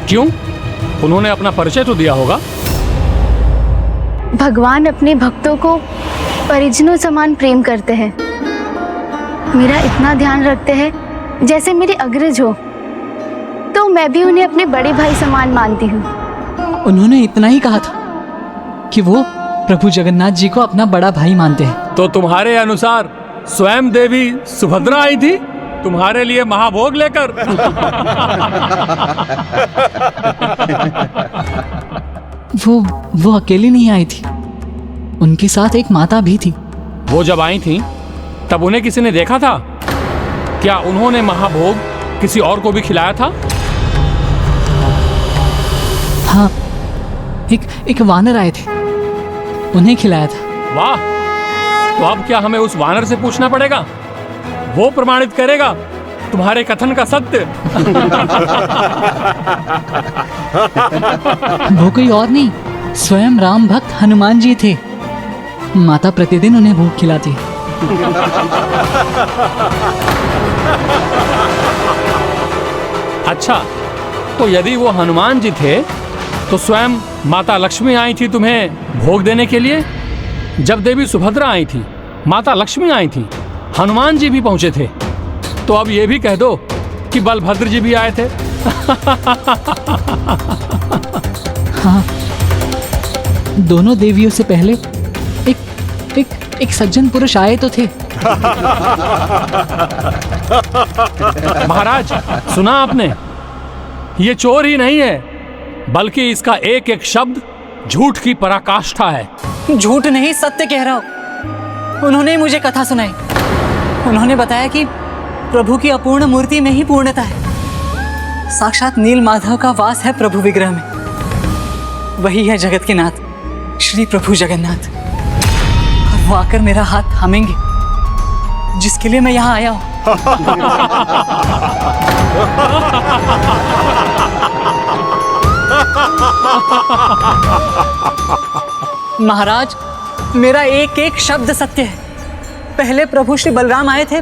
क्यों? उन्होंने अपना परिचय तो दिया होगा। भगवान अपने भक्तों को परिजनों समान प्रेम करते हैं। मेरा इतना ध्यान रखते हैं जैसे मेरे अग्रज हो, तो मैं भी उन्हें अपने बड़े भाई समान मानती हूँ। उन्होंने इतना ही कहा था कि वो प्रभु जगन्नाथ जी को अपना बड़ा भाई मानते हैं। तो तुम्हारे अनुसार स्वयं देवी सुभद्रा आई थी तुम्हारे लिए महाभोग लेकर? वो अकेली नहीं आई थी, उनके साथ एक माता भी थी। वो जब आई थी तब उन्हें किसी ने देखा था? क्या उन्होंने महाभोग किसी और को भी खिलाया था? हाँ, एक वानर आए थे, उन्हें खिलाया था। वाह! तो अब क्या हमें उस वानर से पूछना पड़ेगा? वो प्रमाणित करेगा तुम्हारे कथन का सत्य। वो कोई और नहीं, स्वयं राम भक्त हनुमान जी थे। माता प्रतिदिन उन्हें भोग खिलाती है। अच्छा, तो यदि वो हनुमान जी थे तो स्वयं माता लक्ष्मी आई थी तुम्हें भोग देने के लिए? जब देवी सुभद्रा आई थी, माता लक्ष्मी आई थी, हनुमान जी भी पहुंचे थे, तो अब ये भी कह दो कि बलभद्र जी भी आए थे। हाँ, दोनों देवियों से पहले एक सज्जन पुरुष आए तो थे। महाराज, सुना आपने? ये चोर ही नहीं है, बल्कि इसका एक एक शब्द झूठ की पराकाष्ठा है। झूठ नहीं, सत्य कह रहा हूं। उन्होंने मुझे कथा सुनाई। उन्होंने बताया कि प्रभु की अपूर्ण मूर्ति में ही पूर्णता है। साक्षात नील माधव का वास है प्रभु विग्रह में। वही है जगत के नाथ श्री प्रभु जगन्नाथ। और वो आकर मेरा हाथ थामेंगे, जिसके लिए मैं यहाँ आया हूँ। महाराज, मेरा एक एक शब्द सत्य है। पहले प्रभु श्री बलराम आए थे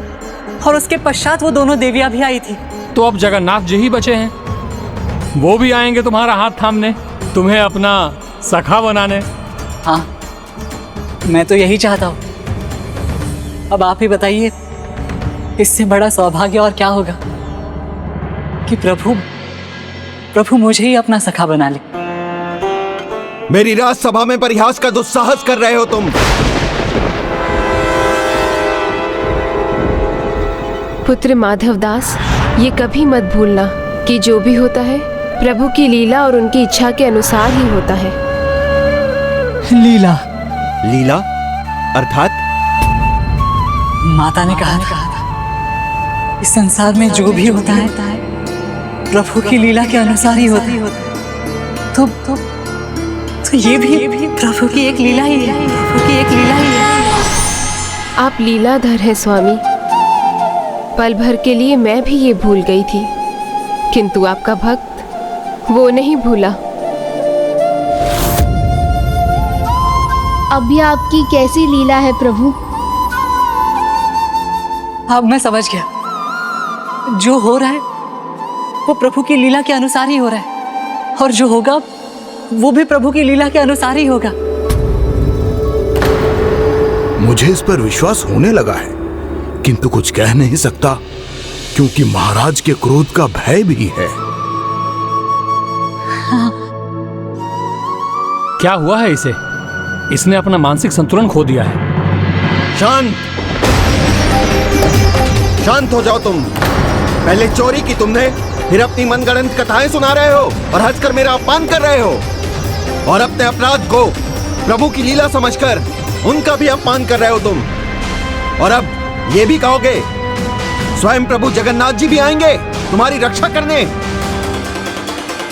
और उसके पश्चात वो दोनों देवियां भी आई थी। तो अब जगन्नाथ जी ही बचे हैं, वो भी आएंगे तुम्हारा हाथ थामने, तुम्हें अपना सखा बनाने। हाँ, मैं तो यही चाहता हूँ। अब आप ही बताइए, इससे बड़ा सौभाग्य और क्या होगा कि प्रभु मुझे ही अपना सखा बना ले। मेरी राजसभा में परिहास का दुस्साहस कर रहे हो तुम। पुत्र माधवदास, ये कभी मत भूलना कि जो भी होता है प्रभु की लीला और उनकी इच्छा के अनुसार ही होता है। लीला? लीला अर्थात? माता ने कहा था इस संसार में जो भी होता है प्रभु की लीला के अनुसार ही होता है। तो ये भी प्रभु की एक लीला ही है। प्रभु की एक लीला ही है। आप लीलाधर हैं स्वामी। पल भर के लिए मैं भी ये भूल गई थी, किंतु आपका भक्त वो नहीं भूला। अब ये आपकी कैसी लीला है प्रभु? अब मैं समझ गया, जो हो रहा है वो प्रभु की लीला के अनुसार ही हो रहा है, और जो होगा वो भी प्रभु की लीला के अनुसार ही होगा। मुझे इस पर विश्वास होने लगा है, किंतु कुछ कह नहीं सकता, क्योंकि महाराज के क्रोध का भय भी है। हाँ। क्या हुआ है इसे? इसने अपना मानसिक संतुलन खो दिया है। शांत हो जाओ तुम। पहले चोरी की तुमने, फिर अपनी मनगढ़ंत कथाएं सुना रहे हो और हंसकर मेरा अपमान कर रहे हो, और अपने अपराध को प्रभु की लीला समझकर उनका भी अपमान कर रहे हो तुम। और अब ये भी कहोगे स्वयं प्रभु जगन्नाथ जी भी आएंगे तुम्हारी रक्षा करने?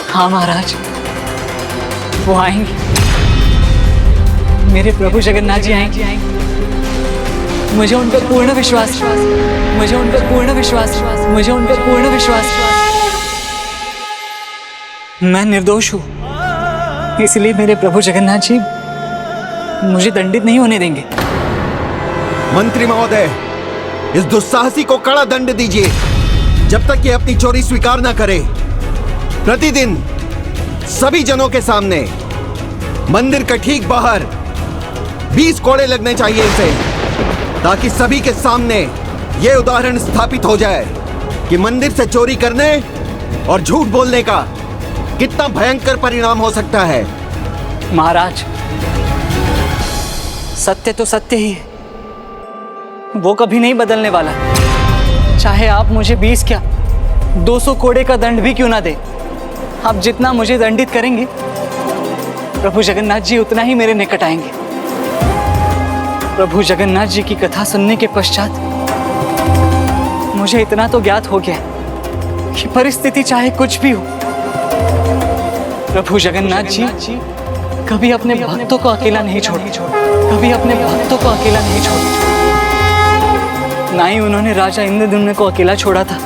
हाँ महाराज, वो आएंगे। मेरे प्रभु जगन्नाथ जी आएंगे। मुझे उन पर पूर्ण विश्वास, मुझे उन पर पूर्ण विश्वास, मुझे उन पर पूर्ण विश्वास। मैं निर्दोष हूं, इसलिए मेरे प्रभु जगन्नाथ जी मुझे दंडित नहीं होने देंगे। मंत्री महोदय, इस दुस्साहसी को कड़ा दंड दीजिए। जब तक ये अपनी चोरी स्वीकार न करे, प्रतिदिन सभी जनों के सामने मंदिर के ठीक बाहर 20 कोड़े लगने चाहिए इसे, ताकि सभी के सामने यह उदाहरण स्थापित हो जाए कि मंदिर से चोरी करने और झूठ बोलने का कितना भयंकर परिणाम हो सकता है। महाराज, सत्य तो सत्य ही है, वो कभी नहीं बदलने वाला। चाहे आप मुझे 20 क्या 200 कोड़े का दंड भी क्यों ना दे, आप जितना मुझे दंडित करेंगे प्रभु जगन्नाथ जी उतना ही मेरे निकट आएंगे। प्रभु जगन्नाथ जी की कथा सुनने के पश्चात मुझे इतना तो ज्ञात हो गया कि परिस्थिति चाहे कुछ भी हो, प्रभु जगन्नाथ जी कभी अपने भक्तों को अकेला नहीं छोड़े, कभी अपने भक्तों को अकेला नहीं छोड़े। ना ही उन्होंने राजा इंद्रद्युम्न को अकेला छोड़ा था,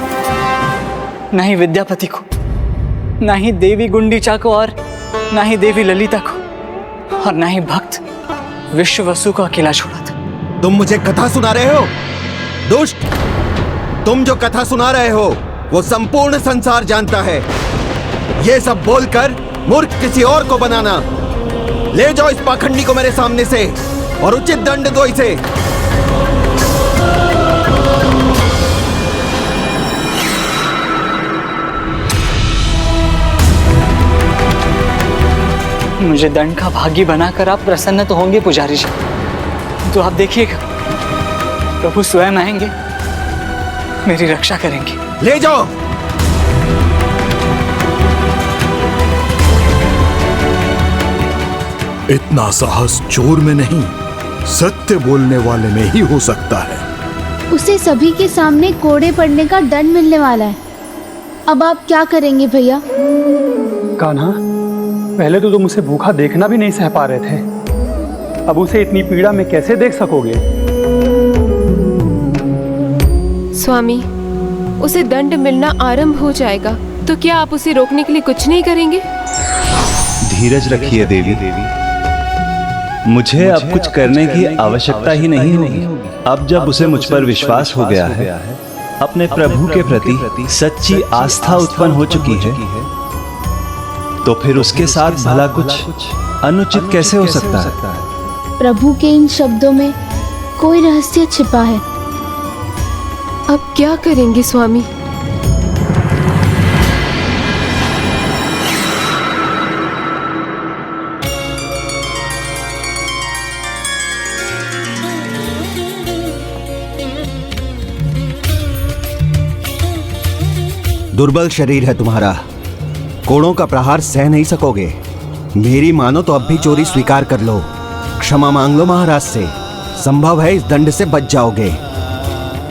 ना ही विद्यापति को, ना ही देवी गुंडीचा को, और ना ही देवी ललिता को, और ना ही भक्त विश्ववसु को अकेला छोड़ा था। तुम मुझे कथा सुना रहे हो दुष्ट? तुम जो कथा सुना रहे हो वो संपूर्ण संसार जानता है। ये सब बोलकर मूर्ख किसी और को बनाना। ले जाओ इस पाखंडी को मेरे सामने से और उचित दंड दो इसे। मुझे दंड का भागी बनाकर आप प्रसन्न तो होंगे पुजारी जी, तो आप देखिएगा प्रभु स्वयं आएंगे, मेरी रक्षा करेंगे। ले जाओ। इतना साहस चोर में नहीं, सत्य बोलने वाले में ही हो सकता है। उसे सभी के सामने कोड़े पड़ने का दंड मिलने वाला है। अब आप क्या करेंगे भैया? कान्हा, पहले तो तुम उसे भूखा देखना भी नहीं सह पा रहे थे, अब उसे इतनी पीड़ा में कैसे देख सकोगे? स्वामी, उसे दंड मिलना आरंभ हो जाएगा, तो क्या आप उसे रोकने के लिए कुछ नहीं करेंगे? धीरज रखिए देवी, मुझे अब कुछ करने की आवश्यकता ही नहीं होगी। अब जब उसे मुझ पर विश्वास हो गया है, अपने प्रभु के प्रति सच्ची आस्था उत्पन्न हो चुकी है, तो फिर उसके साथ भला कुछ अनुचित कैसे हो सकता है? प्रभु के इन शब्दों में कोई रहस्य छिपा है। अब क्या करेंगे स्वामी? दुर्बल शरीर है तुम्हारा, कोड़ों का प्रहार सह नहीं सकोगे। मेरी मानो तो अब भी चोरी स्वीकार कर लो, क्षमा मांग लो महाराज से, संभव है इस दंड से बच जाओगे।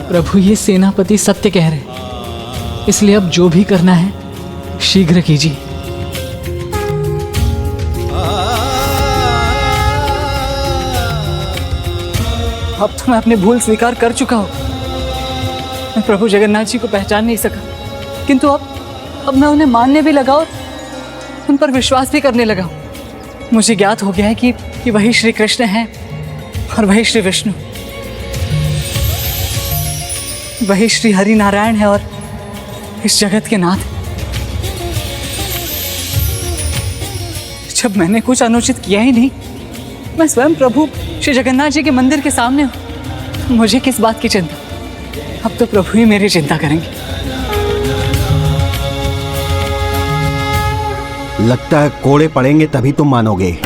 प्रभु, ये सेनापति सत्य कह रहे, इसलिए अब जो भी करना है शीघ्र कीजिए। अब तो मैं अपनी भूल स्वीकार कर चुका हूं। मैं प्रभु जगन्नाथ जी को पहचान नहीं सका, किंतु अब मैं उन्हें मानने भी लगा और उन पर विश्वास भी करने लगा। मुझे ज्ञात हो गया है कि वही श्री कृष्ण हैं और वही श्री विष्णु, वही श्री हरि नारायण है और इस जगत के नाथ। जब मैंने कुछ अनुचित किया ही नहीं, मैं स्वयं प्रभु श्री जगन्नाथ जी के मंदिर के सामने हूं, मुझे किस बात की चिंता? अब तो प्रभु ही मेरी चिंता करेंगे। लगता है कोड़े पड़ेंगे तभी तुम मानोगे।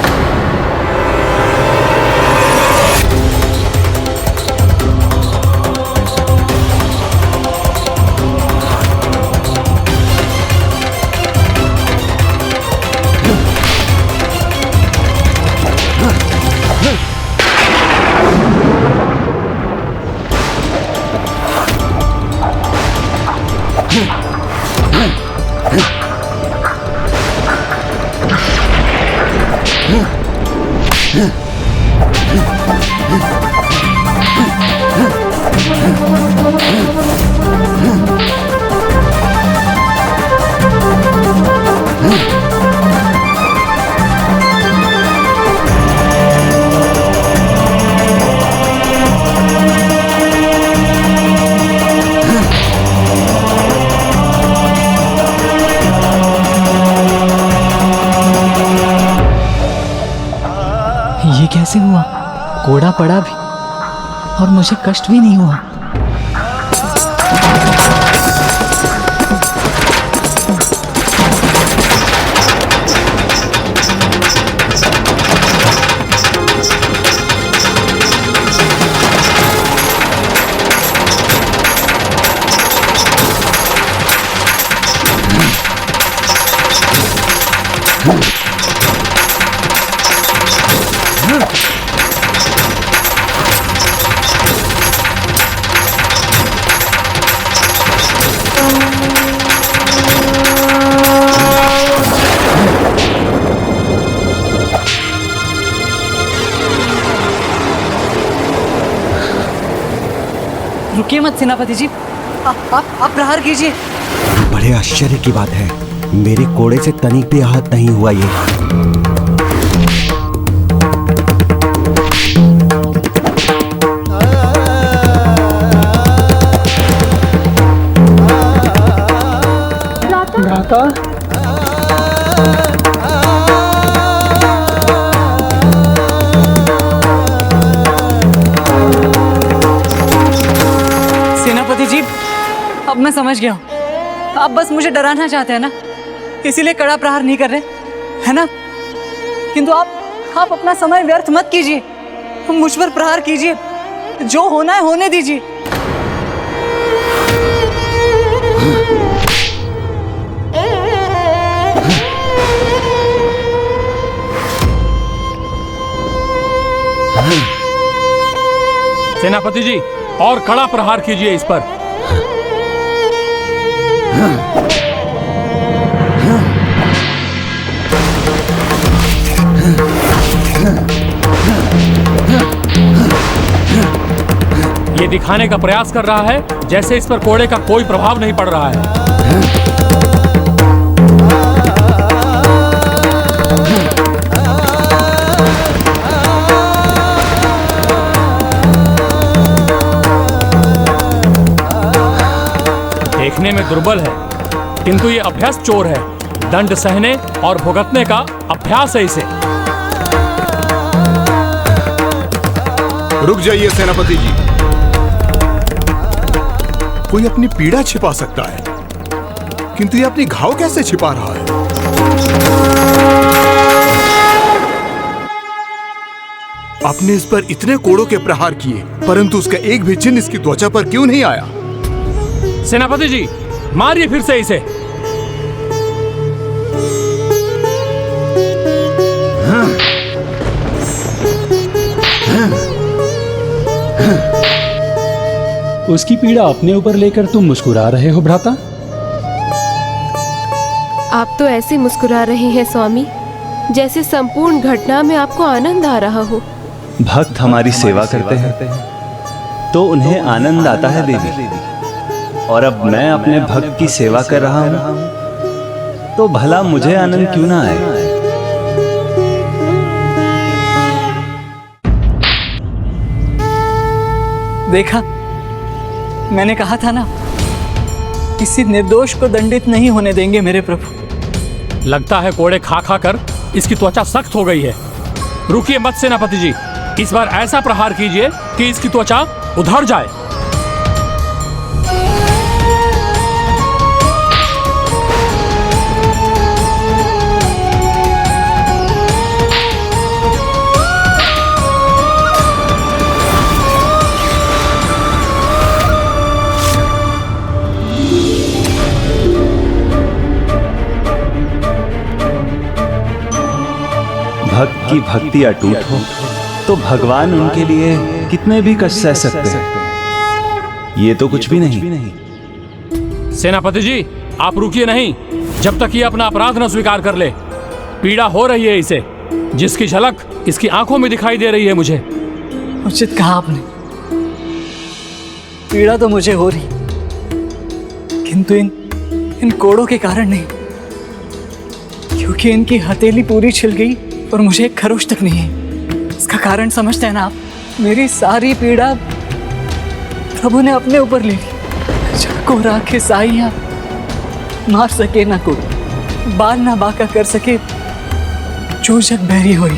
कैसे हुआ? कोड़ा पड़ा भी और मुझे कष्ट भी नहीं हुआ। रुकिए मत सेनापति जी, आप प्रहार कीजिए। बड़े आश्चर्य की बात है, मेरे कोड़े से तनिक भी आहत नहीं हुआ ये। भ्राता, सेनापति जी, अब मैं समझ गया हूँ। आप बस मुझे डराना चाहते हैं ना, इसीलिए कड़ा प्रहार नहीं कर रहे, है ना? किंतु आप अपना समय व्यर्थ मत कीजिए, मुझ पर प्रहार कीजिए, जो होना है होने दीजिए। सेनापति जी, और कड़ा प्रहार कीजिए इस पर। ये दिखाने का प्रयास कर रहा है जैसे इस पर कोड़े का कोई प्रभाव नहीं पड़ रहा है। देखने में दुर्बल है, किंतु ये अभ्यस्त चोर है। दंड सहने और भुगतने का अभ्यास है इसे। रुक जाइए सेनापति जी, कोई अपनी पीड़ा छिपा सकता है, किंतु ये अपनी घाव कैसे छिपा रहा है? आपने इस पर इतने कोड़ों के प्रहार किए, परंतु उसका एक भी चिन्ह इसकी त्वचा पर क्यों नहीं आया? सेनापति जी, मारिए फिर से इसे। उसकी पीड़ा अपने ऊपर लेकर तुम मुस्कुरा रहे हो भ्राता? आप तो ऐसे मुस्कुरा रहे हैं स्वामी, जैसे संपूर्ण घटना में आपको आनंद आ रहा हो। भक्त हमारी सेवा करते हैं तो उन्हें आनंद आता है देवी, और अब मैं अपने भक्त की सेवा कर रहा हूं तो भला मुझे आनंद क्यों ना आए? देखा, मैंने कहा था ना, किसी निर्दोष को दंडित नहीं होने देंगे मेरे प्रभु। लगता है कोड़े खा खा कर इसकी त्वचा सख्त हो गई है। रुकिए मत सेनापति जी, इस बार ऐसा प्रहार कीजिए कि इसकी त्वचा उधड़ जाए। भक्त की भक्ति अटूट हो तो भगवान उनके लिए कितने भी कष्ट सह सकते हैं। ये तो कुछ भी नहीं। सेनापति जी, आप रुकिए नहीं जब तक ये अपना अपराध न स्वीकार कर ले। पीड़ा हो रही है इसे, जिसकी झलक इसकी आंखों में दिखाई दे रही है मुझे। उचित कहा आपने, पीड़ा तो मुझे हो रही, किंतु इन कोड़ों के कारण नहीं, क्योंकि इनकी हथेली पूरी छिल गई और मुझे एक खरोच तक नहीं है। इसका कारण समझते हैं ना आप? मेरी सारी पीड़ा प्रभु ने अपने ऊपर ले ली। जको राखे साइया, मार सके ना कोई, बाल ना बाका कर सके, जो जग बहरी हुई।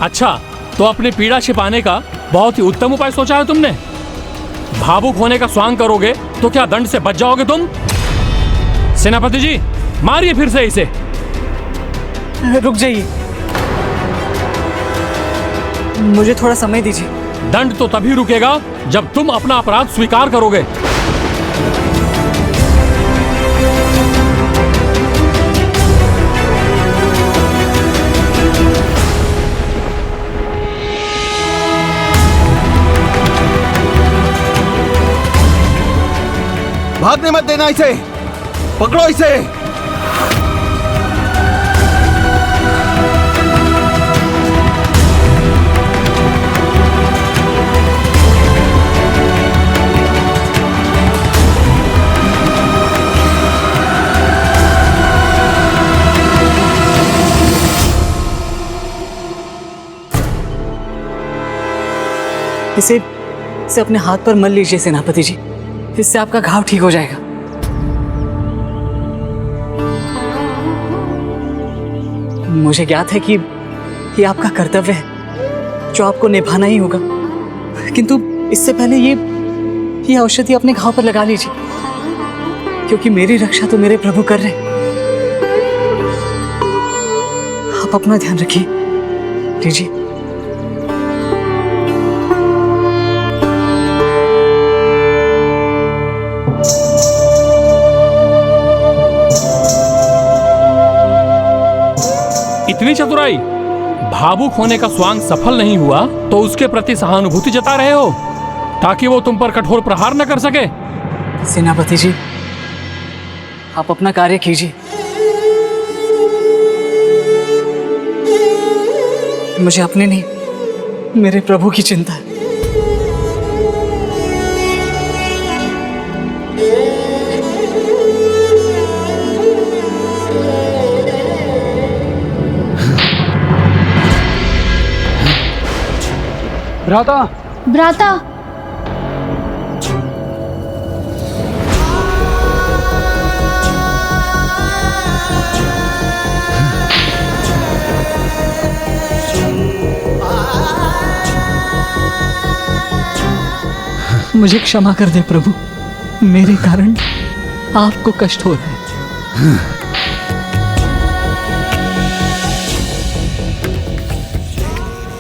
अच्छा, तो अपनी पीड़ा छिपाने का बहुत ही उत्तम उपाय सोचा है तुमने। भावुक होने का स्वांग करोगे तो क्या दंड से बच जाओगे तुम? सेनापति जी, मारिए फिर से इसे। रुक जाइए, मुझे थोड़ा समय दीजिए। दंड तो तभी रुकेगा जब तुम अपना अपराध स्वीकार करोगे। भागने मत देना इसे, पकड़ो इसे। इसे अपने हाथ पर मल लीजिए सेनापति जी, इससे आपका घाव ठीक हो जाएगा। मुझे ज्ञात है कि ये आपका कर्तव्य है जो आपको निभाना ही होगा, किंतु इससे पहले ये औषधि अपने घाव पर लगा लीजिए, क्योंकि मेरी रक्षा तो मेरे प्रभु कर रहे हैं। आप अपना ध्यान रखिए। लीजिए। इतनी चतुराई? भावुक होने का स्वांग सफल नहीं हुआ तो उसके प्रति सहानुभूति जता रहे हो ताकि वो तुम पर कठोर प्रहार न कर सके। सेनापति जी, आप अपना कार्य कीजिए। मुझे अपने नहीं, मेरे प्रभु की चिंता है। भ्राता, भ्राता, मुझे क्षमा कर दे प्रभु, मेरे कारण आपको कष्ट हो रहा है।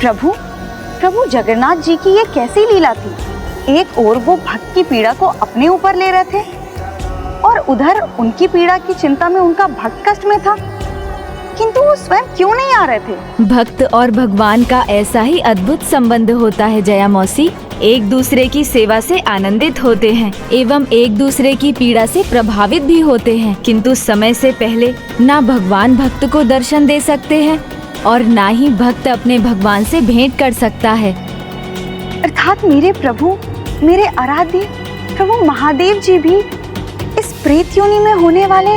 प्रभु, प्रभु जगन्नाथ जी की ये कैसी लीला थी। एक ओर वो भक्त की पीड़ा को अपने ऊपर ले रहे थे और उधर उनकी पीड़ा की चिंता में उनका भक्त कष्ट में था, किंतु वो स्वयं क्यों नहीं आ रहे थे? भक्त और भगवान का ऐसा ही अद्भुत संबंध होता है जया मौसी। एक दूसरे की सेवा से आनंदित होते हैं एवं एक दूसरे की पीड़ा से प्रभावित भी होते हैं, किंतु समय से पहले ना भगवान भक्त को दर्शन दे सकते हैं और ना ही भक्त अपने भगवान से भेंट कर सकता है। अर्थात मेरे प्रभु, मेरे आराध्य प्रभु महादेव जी भी इस प्रेत योनि में होने वाले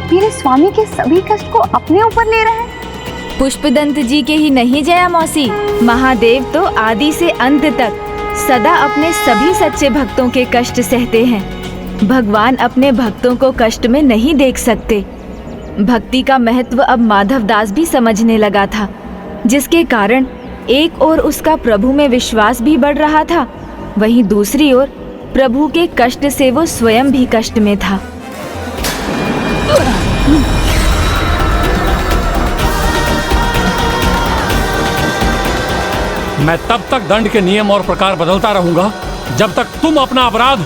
मेरे स्वामी के सभी कष्ट को अपने ऊपर ले रहे हैं। पुष्पदंत जी के ही नहीं जया मौसी, महादेव तो आदि से अंत तक सदा अपने सभी सच्चे भक्तों के कष्ट सहते हैं। भगवान अपने भक्तों को कष्ट में नहीं देख सकते। भक्ति का महत्व अब माधव दास भी समझने लगा था, जिसके कारण एक ओर उसका प्रभु में विश्वास भी बढ़ रहा था, वहीं दूसरी ओर प्रभु के कष्ट से वो स्वयं भी कष्ट में था। मैं तब तक दंड के नियम और प्रकार बदलता रहूंगा जब तक तुम अपना अपराध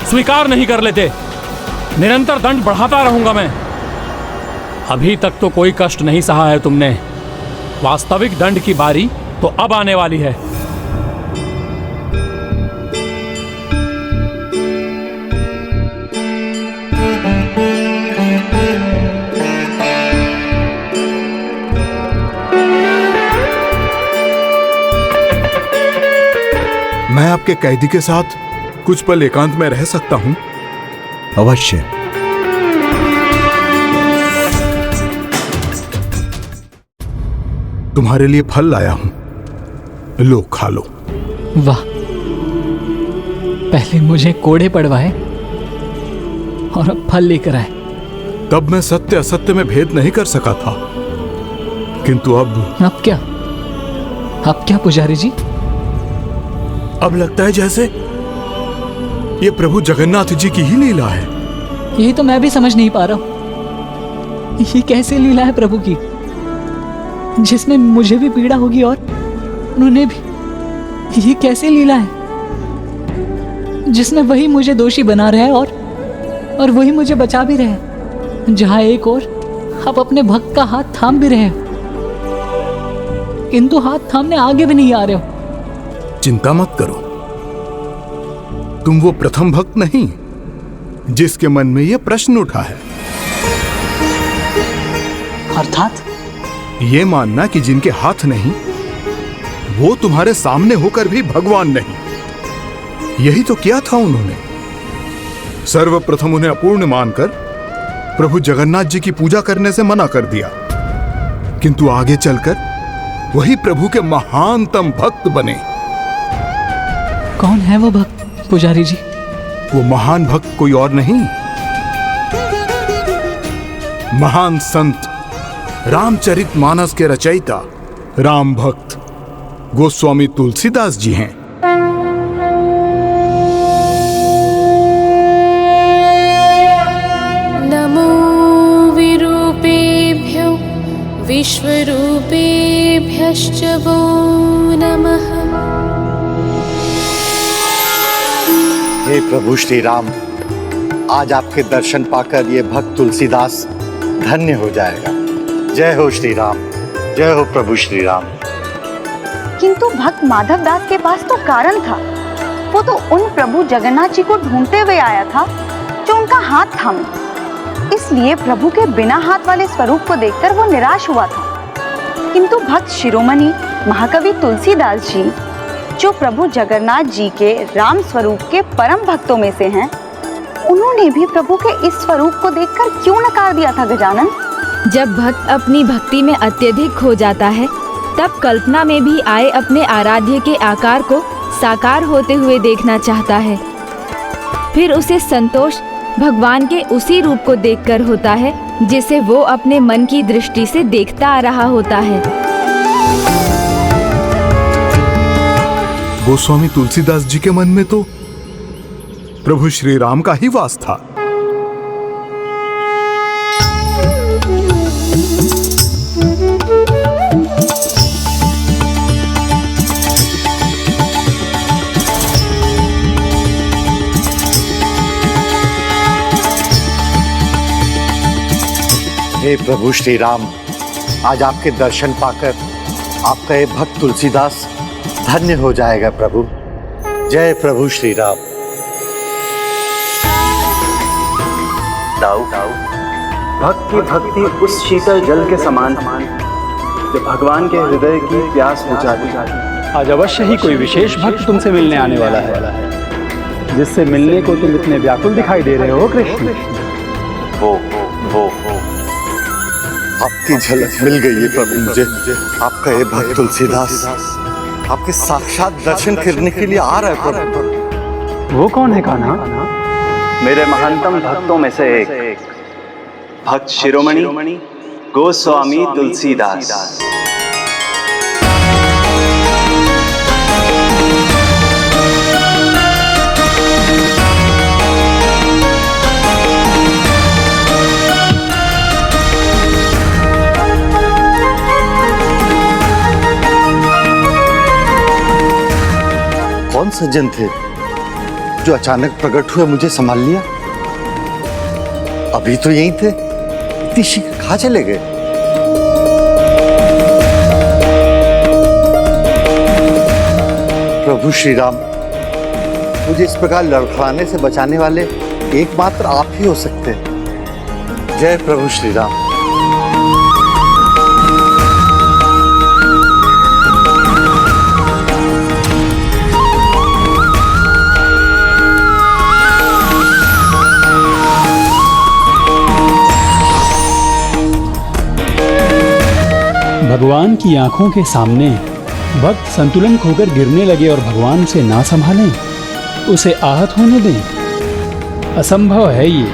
स्वीकार नहीं कर लेते। निरंतर दंड बढ़ाता रहूंगा मैं। अभी तक तो कोई कष्ट नहीं सहा है तुमने, वास्तविक दंड की बारी तो अब आने वाली है। मैं आपके कैदी के साथ कुछ पल एकांत में रह सकता हूं? अवश्य। तुम्हारे लिए फल लाया हूं, लो खा लो। वाह, पहले मुझे कोड़े पड़वाए और अब फल लेकर आए। तब मैं सत्य असत्य में भेद नहीं कर सका था, किंतु अब क्या पुजारी जी? अब लगता है जैसे ये प्रभु जगन्नाथ जी की ही लीला है। यही तो मैं भी समझ नहीं पा रहा हूं, ये कैसे लीला है प्रभु की, जिसमें मुझे भी पीड़ा होगी और उन्होंने भी। ये कैसे लीला है जिसमें वही मुझे दोषी बना रहे हैं और वही मुझे बचा भी रहे हैं, जहां एक और आप अपने भक्त का हाथ थाम भी रहे हो, किंतु हाथ थामने आगे भी नहीं आ रहे हो। चिंता मत करो, तुम वो प्रथम भक्त नहीं जिसके मन में यह प्रश्न उठा है। अर्थात ये मानना कि जिनके हाथ नहीं वो तुम्हारे सामने होकर भी भगवान नहीं। यही तो किया था उन्होंने। सर्वप्रथम उन्हें अपूर्ण मानकर प्रभु जगन्नाथ जी की पूजा करने से मना कर दिया, किंतु आगे चलकर वही प्रभु के महानतम भक्त बने। कौन है वो भक्त पुजारी जी? वो महान भक्त कोई और नहीं, महान संत रामचरितमानस के रचयिता राम भक्त गोस्वामी तुलसीदास जी हैं। नमो विरूपेभ्यो विश्वरूपेभ्यश्च वो नमः। हे प्रभु श्री राम, आज आपके दर्शन पाकर ये भक्त तुलसीदास धन्य हो जाएगा। जय हो श्री राम, जय हो प्रभु श्री राम। किंतु भक्त माधव दास के पास तो कारण था। वो तो उन प्रभु जगन्नाथ जी को ढूंढते हुए आया था जो उनका हाथ थामे। इसलिए प्रभु के बिना हाथ वाले स्वरूप को देखकर वो निराश हुआ था। किंतु भक्त शिरोमणि महाकवि तुलसीदास जी, जो प्रभु जगन्नाथ जी के राम स्वरूप के परम भक्तों में से हैं, उन्होंने भी प्रभु के इस स्वरूप को देखकर क्यों नकार दिया था गजानन? जब भक्त अपनी भक्ति में अत्यधिक खो जाता है, तब कल्पना में भी आए अपने आराध्य के आकार को साकार होते हुए देखना चाहता है। फिर उसे संतोष भगवान के उसी रूप को देखकर होता है जिसे वो अपने मन की दृष्टि से देखता आ रहा होता है। गोस्वामी तुलसीदास जी के मन में तो प्रभु श्री राम का ही वास था। हे प्रभु श्री राम, आज आपके दर्शन पाकर आपका ये भक्त तुलसीदास धन्य हो जाएगा प्रभु। जय प्रभु श्री राम। दाऊ, भक्त की भक्ति उस शीतल जल के समान जो भगवान के हृदय की प्यास बुझाती है। आज अवश्य ही कोई विशेष भक्त तुमसे मिलने आने वाला है, जिससे मिलने को तुम इतने व्याकुल दिखाई दे रहे हो कृष्ण। वो आपकी झलक मिल गई है प्रभु मुझे। आपका ये भक्त तुलसीदास आपके साक्षात दर्शन करने के लिए आ रहा है प्रभु। वो कौन है कान्हा? मेरे महानतम भक्तों में से एक भक्त शिरोमणि गोस्वामी तुलसीदास। कौन सज्जन थे जो अचानक प्रकट हुए मुझे संभाल लिया? अभी तो यहीं थे, इतनी शीघ्र कहाँ चले गए? प्रभु श्री राम, मुझे इस प्रकार लड़खड़ाने से बचाने वाले एकमात्र आप ही हो सकते हैं। जय प्रभु श्री राम। भगवान की आंखों के सामने भक्त संतुलन खोकर गिरने लगे और भगवान से ना संभालें, उसे आहत होने दें। असंभव है ये।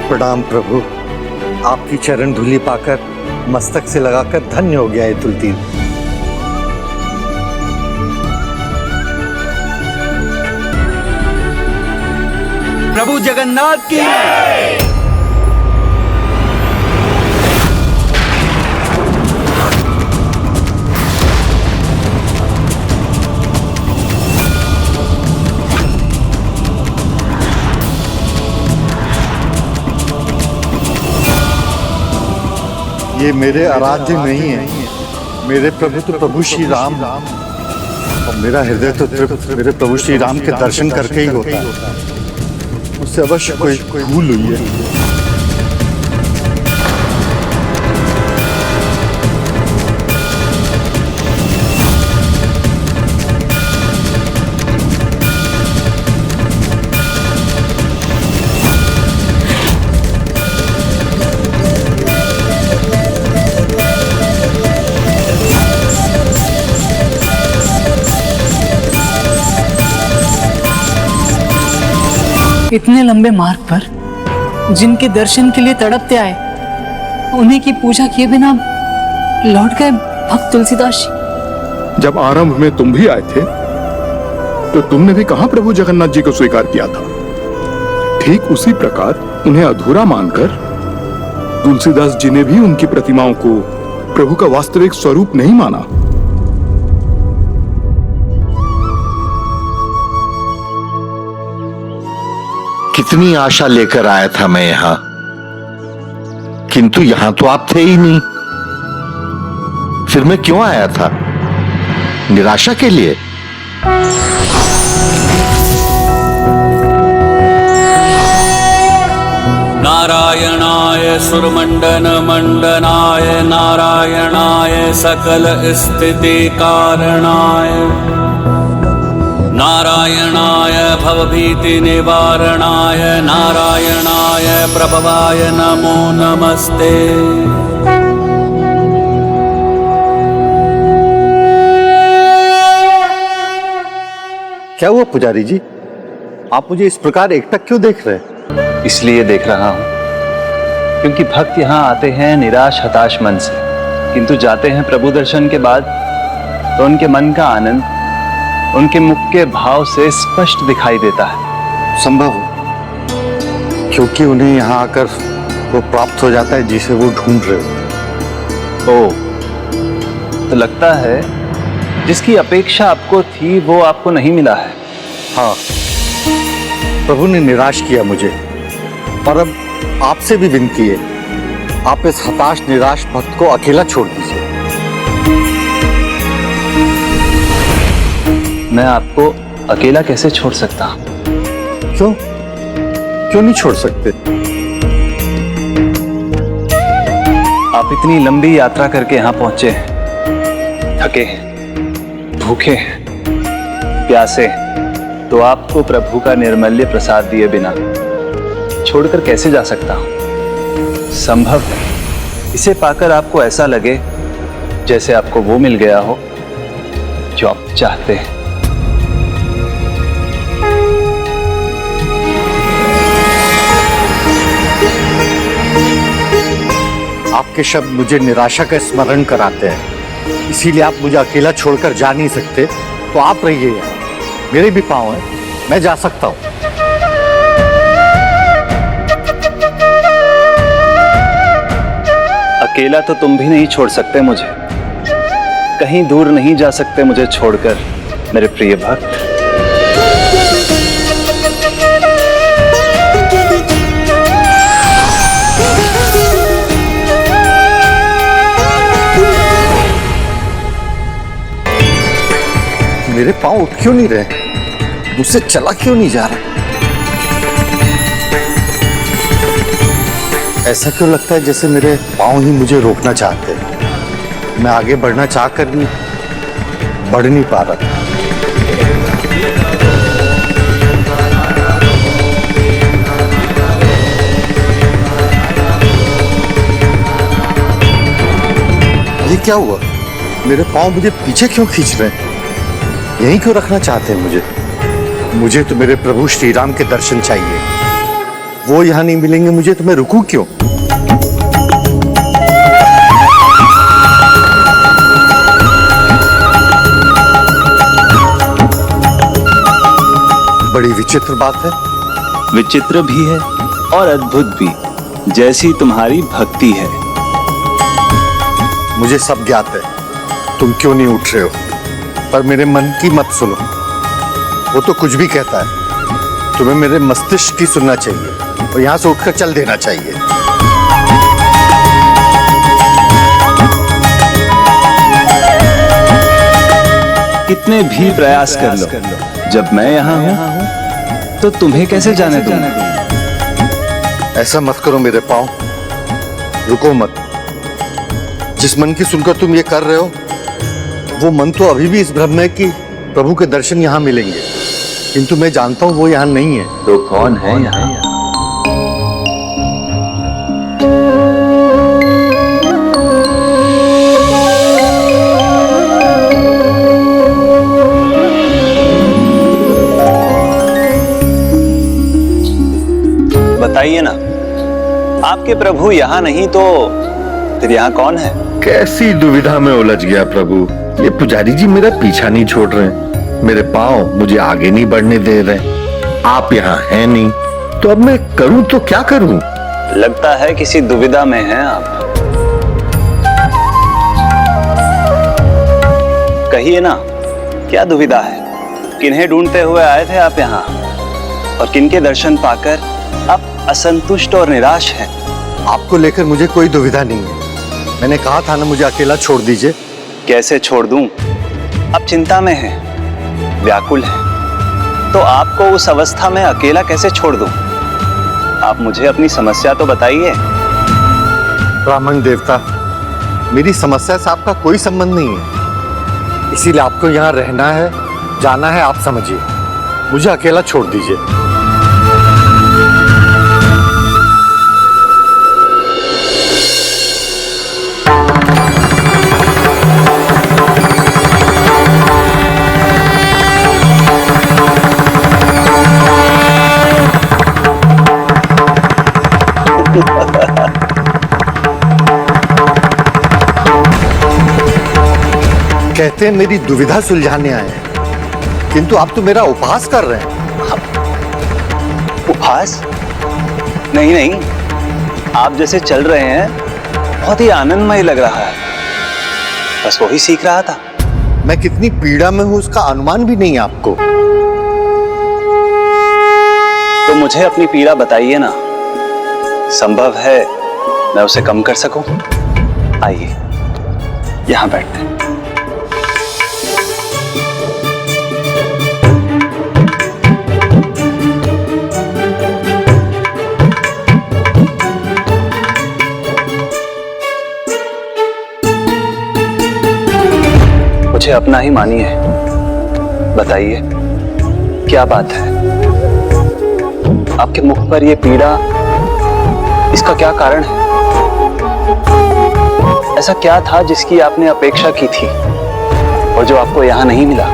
प्रणाम प्रभु। आपकी चरण धूलि पाकर मस्तक से लगाकर धन्य हो गया ये तुलसी। प्रभु जगन्नाथ की ये मेरे आराध्य नहीं है, मेरे प्रभु तो प्रभु श्री राम, और मेरा हृदय तो तृप्त मेरे प्रभु श्री राम के दर्शन करके ही होता है। मुझसे अवश्य कोई भूल हुई है। इतने लंबे मार्ग पर जिनके दर्शन के लिए तड़पते आए, उन्हीं की पूजा किए बिना लौट गए भक्त तुलसीदास जी। जब आरंभ में तुम भी आए थे तो तुमने भी कहां प्रभु जगन्नाथ जी को स्वीकार किया था। ठीक उसी प्रकार उन्हें अधूरा मानकर तुलसीदास जी ने भी उनकी प्रतिमाओं को प्रभु का वास्तविक स्वरूप नहीं माना। कितनी आशा लेकर आया था मैं यहां, किंतु यहां तो आप थे ही नहीं। फिर मैं क्यों आया था? निराशा के लिए? नारायणाय सुरमंडन मंडनाय नारायणाय सकल स्थिति कारणाय नारायणाय भवभीति निवारणाय नारायणाय प्रभवाय नमो नमस्ते। क्या हुआ पुजारी जी, आप मुझे इस प्रकार एकटक क्यों देख रहे हैं? इसलिए देख रहा हूं क्योंकि भक्त यहाँ आते हैं निराश हताश मन से, किंतु जाते हैं प्रभु दर्शन के बाद तो उनके मन का आनंद उनके मुख के भाव से स्पष्ट दिखाई देता है। संभव क्योंकि उन्हें यहाँ आकर वो प्राप्त हो जाता है जिसे वो ढूंढ रहे हो। ओ, तो लगता है जिसकी अपेक्षा आपको थी वो आपको नहीं मिला है। हाँ, प्रभु ने निराश किया मुझे, और अब आपसे भी विनती है, आप इस हताश निराश भक्त को अकेला छोड़ दीजिए। मैं आपको अकेला कैसे छोड़ सकता? क्यों नहीं छोड़ सकते? आप इतनी लंबी यात्रा करके यहां पहुंचे, थके भूखे प्यासे, तो आपको प्रभु का निर्मल्य प्रसाद दिए बिना छोड़कर कैसे जा सकता हूं? संभव है इसे पाकर आपको ऐसा लगे जैसे आपको वो मिल गया हो जो आप चाहते हैं। आपके शब्द मुझे निराशा का स्मरण कराते हैं, इसीलिए आप मुझे अकेला छोड़कर जा नहीं सकते। तो आप रहिए यहाँ, मेरे भी पाँव हैं, मैं जा सकता हूँ। अकेला तो तुम भी नहीं छोड़ सकते मुझे, कहीं दूर नहीं जा सकते मुझे छोड़कर मेरे प्रिय भक्त। मेरे पाँव उठ क्यों नहीं रहे? मुझसे चला क्यों नहीं जा रहा? ऐसा क्यों लगता है जैसे मेरे पाँव ही मुझे रोकना चाहते हैं। मैं आगे बढ़ना चाहकर भी बढ़ नहीं पा रहा। ये क्या हुआ? मेरे पाँव मुझे पीछे क्यों खींच रहे हैं? यहीं क्यों रखना चाहते हैं मुझे? मुझे तो मेरे प्रभु श्री राम के दर्शन चाहिए, वो यहाँ नहीं मिलेंगे मुझे तो मैं रुकूं क्यों? बड़ी विचित्र बात है। विचित्र भी है और अद्भुत भी, जैसी तुम्हारी भक्ति है। मुझे सब ज्ञात है तुम क्यों नहीं उठ रहे हो, पर मेरे मन की मत सुनो। वो तो कुछ भी कहता है, तुम्हें मेरे मस्तिष्क की सुनना चाहिए और यहां से उठकर चल देना चाहिए। कितने भी प्रयास कर लो, जब मैं यहाँ हूँ तो तुम्हें कैसे जाने दूँ? ऐसा मत करो मेरे पाँव, रुको मत। जिस मन की सुनकर तुम ये कर रहे हो, वो मन तो अभी भी इस भ्रम में कि प्रभु के दर्शन यहाँ मिलेंगे, किंतु मैं जानता हूँ वो यहाँ नहीं है। तो कौन है यहाँ? बताइए ना, आपके प्रभु यहाँ नहीं तो फिर यहाँ कौन है? कैसी दुविधा में उलझ गया प्रभु। ये पुजारी जी मेरा पीछा नहीं छोड़ रहे, मेरे पाँव मुझे आगे नहीं बढ़ने दे रहे। आप यहाँ हैं नहीं, तो अब मैं करूं तो क्या करूं? लगता है किसी दुविधा में हैं आप। कहिए ना, क्या दुविधा है? किन्हें ढूंढते हुए आए थे आप यहाँ, और किनके दर्शन पाकर आप असंतुष्ट और निराश हैं? आपको लेकर मुझे कोई दुविधा नहीं है। मैंने कहा था ना, मुझे अकेला छोड़ दीजिए। कैसे छोड़ दूं? आप चिंता में हैं, व्याकुल हैं, तो आपको उस अवस्था में अकेला कैसे छोड़ दूं? आप मुझे अपनी समस्या तो बताइए। ब्राह्मण देवता, मेरी समस्या से आपका कोई संबंध नहीं है, इसीलिए आपको यहाँ रहना है, जाना है, आप समझिए। मुझे अकेला छोड़ दीजिए। कहते हैं मेरी दुविधा सुलझाने आए हैं, किंतु आप तो मेरा उपहास कर रहे हैं। उपहास? नहीं नहीं, आप जैसे चल रहे हैं बहुत ही आनंदमय लग रहा है, बस वही सीख रहा था। मैं कितनी पीड़ा में हूं उसका अनुमान भी नहीं आपको। तो मुझे अपनी पीड़ा बताइए ना, संभव है मैं उसे कम कर सकूं। आइए यहां बैठते हैं। मुझे अपना ही मानिए, बताइए क्या बात है? आपके मुख पर यह पीड़ा, इसका क्या कारण है? ऐसा क्या था जिसकी आपने अपेक्षा की थी और जो आपको यहां नहीं मिला?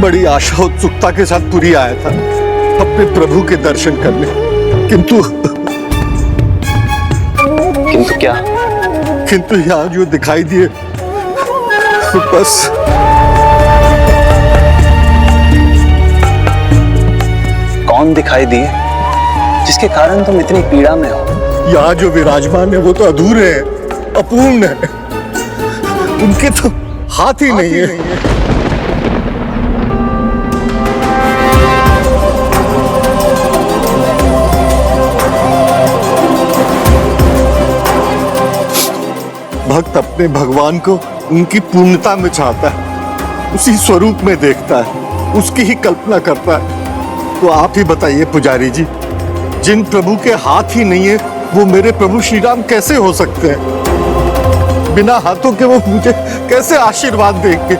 बड़ी आशा उत्सुकता के साथ पूरी आया था अपने प्रभु के दर्शन करने, किंतु क्या? किंतु यहाँ जो दिखाई दिए, बस कौन दिखाई दिए जिसके कारण तुम इतनी पीड़ा में हो? यहाँ जो विराजमान है वो तो अधूरे हैं, अपूर्ण है, उनके तो हाथ ही नहीं है। भक्त अपने भगवान को उनकी पूर्णता में चाहता है, उसी स्वरूप में देखता है, उसकी ही कल्पना करता है। तो आप ही बताइए पुजारी जी, जिन प्रभु के हाथ ही नहीं है वो मेरे प्रभु श्री राम कैसे हो सकते हैं? बिना हाथों के वो मुझे कैसे आशीर्वाद देंगे,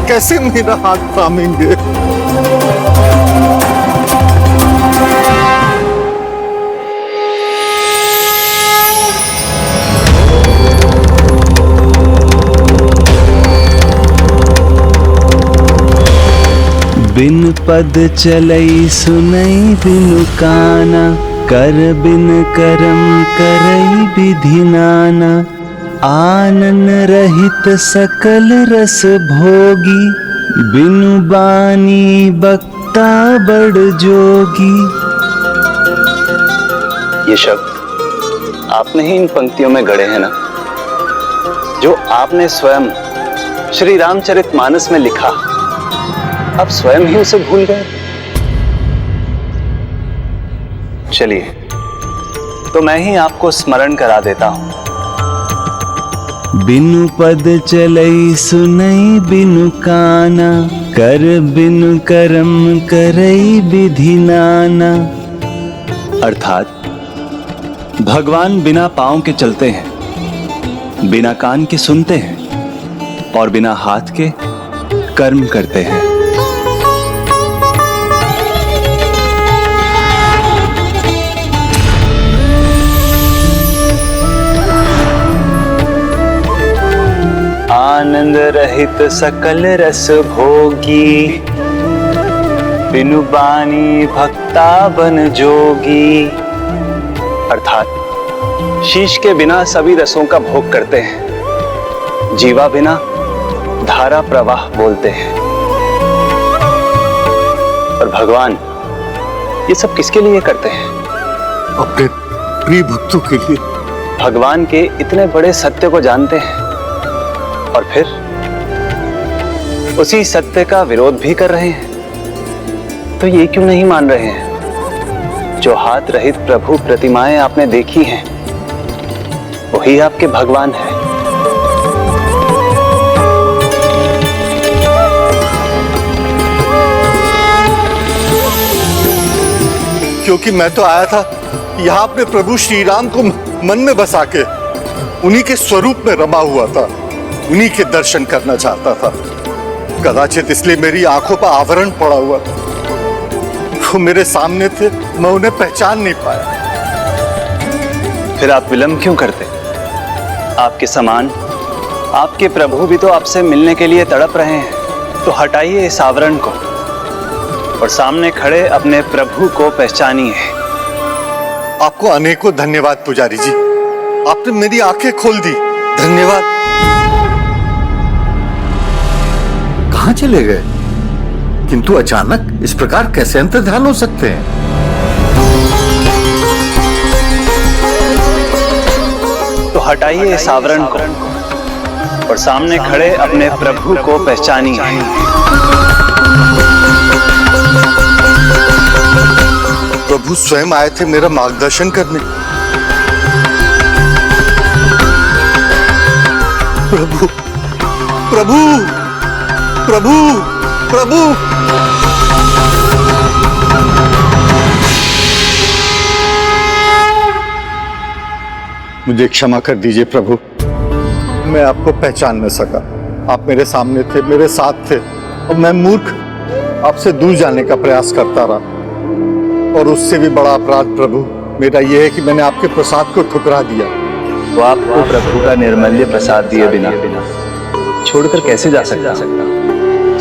कैसे मेरा हाथ थामेंगे? बिन पद चलई सुनई बिनु काना, कर बिन करम करई विधि नाना। आनन रहित सकल रस भोगी, बिनु बानी बक्ता बड़ जोगी। ये शब्द आपने ही इन पंक्तियों में गढ़े हैं ना, जो आपने स्वयं श्री रामचरितमानस में लिखा, अब स्वयं ही उसे भूल गए। चलिए तो मैं ही आपको स्मरण करा देता हूं। बिनु पद चलई सुनई बिनु काना, कर बिनु करम करई विधि नाना। अर्थात भगवान बिना पांव के चलते हैं, बिना कान के सुनते हैं और बिना हाथ के कर्म करते हैं। आनंद रहित सकल रस भोगी, बिनु बानी भक्ता बन जोगी। अर्थात शीश के बिना सभी रसों का भोग करते हैं, जीवा बिना धारा प्रवाह बोलते हैं। और भगवान ये सब किसके लिए करते हैं? अपने प्रिय भक्तों के लिए। भगवान के इतने बड़े सत्य को जानते हैं और फिर उसी सत्य का विरोध भी कर रहे हैं, तो ये क्यों नहीं मान रहे हैं? जो हाथ रहित प्रभु प्रतिमाएं आपने देखी हैं, वही आपके भगवान है। क्योंकि मैं तो आया था यहाँ अपने प्रभु श्री राम को मन में बसा के उन्हीं के स्वरूप में रमा हुआ था, उन्हीं के दर्शन करना चाहता था। कदाचित इसलिए मेरी आंखों पर आवरण पड़ा हुआ, वो मेरे सामने थे, मैं उन्हें पहचान नहीं पाया। फिर आप विलंब क्यों करते? आपके समान आपके प्रभु भी तो आपसे मिलने के लिए तड़प रहे हैं। तो हटाइए इस आवरण को और सामने खड़े अपने प्रभु को पहचानिए। आपको अनेकों धन्यवाद पुजारी जी, आपने मेरी आंखें खोल दी। धन्यवाद। कहां चले गए? किंतु अचानक इस प्रकार कैसे अंतर्ध्यान हो सकते हैं? तो हटाइए इस आवरण को और सामने खड़े अपने प्रभु को पहचानिए। प्रभु स्वयं आए थे मेरा मार्गदर्शन करने। प्रभु प्रभु प्रभु प्रभु। मुझे क्षमा कर दीजिए प्रभु, मैं आपको पहचान न सका। आप मेरे सामने थे, मेरे साथ थे, और मैं मूर्ख आपसे दूर जाने का प्रयास करता रहा। और उससे भी बड़ा अपराध प्रभु मेरा यह है कि मैंने आपके प्रसाद को ठुकरा दिया। वो आपको प्रभु का निर्मल्य प्रसाद दिए बिना छोड़कर कैसे जा सकता?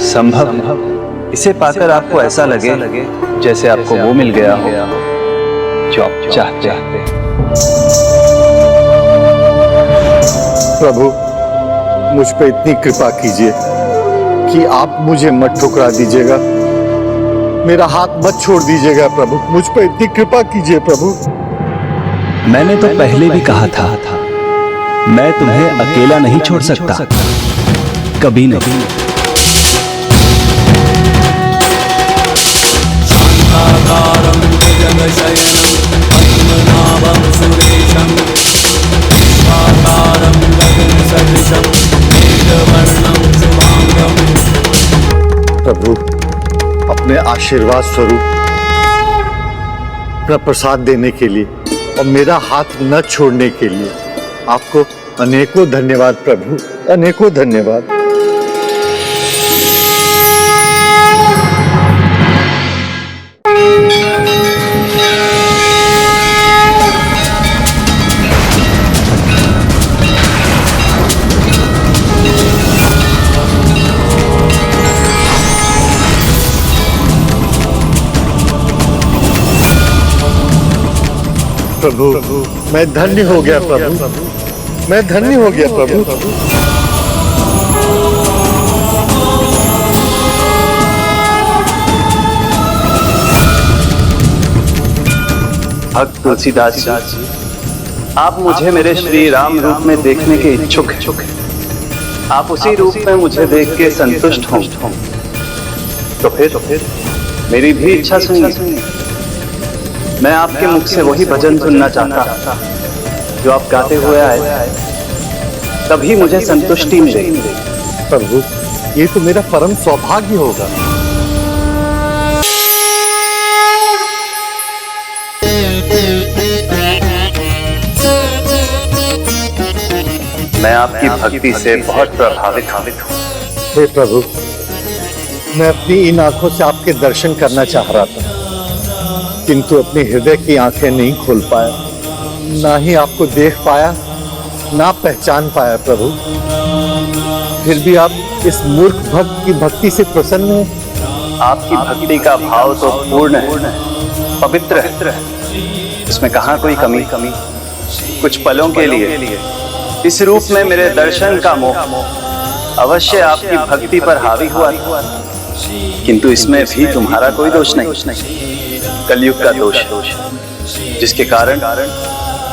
संभव इसे पाकर आपको ऐसा लगे जैसे आपको वो मिल गया हो जो आप चाहते हैं। प्रभु मुझ पे इतनी कृपा कीजिए कि आप मुझे मत ठुकरा दीजिएगा, मेरा हाथ मत छोड़ दीजिएगा प्रभु। मुझ पे इतनी कृपा कीजिए प्रभु। मैंने तो पहले भी कहा था, मैं तुम्हें अकेला नहीं छोड़ सकता, कभी नहीं। शांताकारं भुजगशयनं पद्मनाभं सुरेशं, आकारं गगनसदृशं मेघवर्णं शुभांगं। प्रभु अपने आशीर्वाद स्वरूप अपना प्रसाद देने के लिए और मेरा हाथ न छोड़ने के लिए आपको अनेकों धन्यवाद प्रभु, अनेकों धन्यवाद। प्रभु, मैं धन्य हो गया प्रभु, मैं धन्य हो गया प्रभु। भक्त तुलसीदास जी, आप मुझे मेरे श्री राम रूप में देखने के इच्छुक हैं। आप उसी रूप में मुझे देख के संतुष्ट हों, तो फिर मेरी भी इच्छा सुनिए। मैं आपके मुख से वही भजन सुनना चाहता जो आप गाते हुए आए, तभी मुझे संतुष्टि मिलेगी। प्रभु, ये तो मेरा परम सौभाग्य होगा। मैं आपकी भक्ति से बहुत प्रभावित हूँ। हे प्रभु, मैं अपनी इन आंखों से आपके दर्शन करना चाह रहा था, किंतु अपने हृदय की आंखें नहीं खोल पाया, ना ही आपको देख पाया, ना पहचान पाया। प्रभु, फिर भी आप इस मूर्ख भक्त की भक्ति से प्रसन्न हैं। आपकी भक्ति का भाव तो पूर्ण है, पवित्र है, इसमें कहाँ कोई कमी। कुछ पलों के लिए इस रूप में मेरे दर्शन का मोह अवश्य आपकी भक्ति पर हावी हुआ, किंतु इसमें भी तुम्हारा कोई दोष नहीं। कलयुग का दोष, जिसके कारण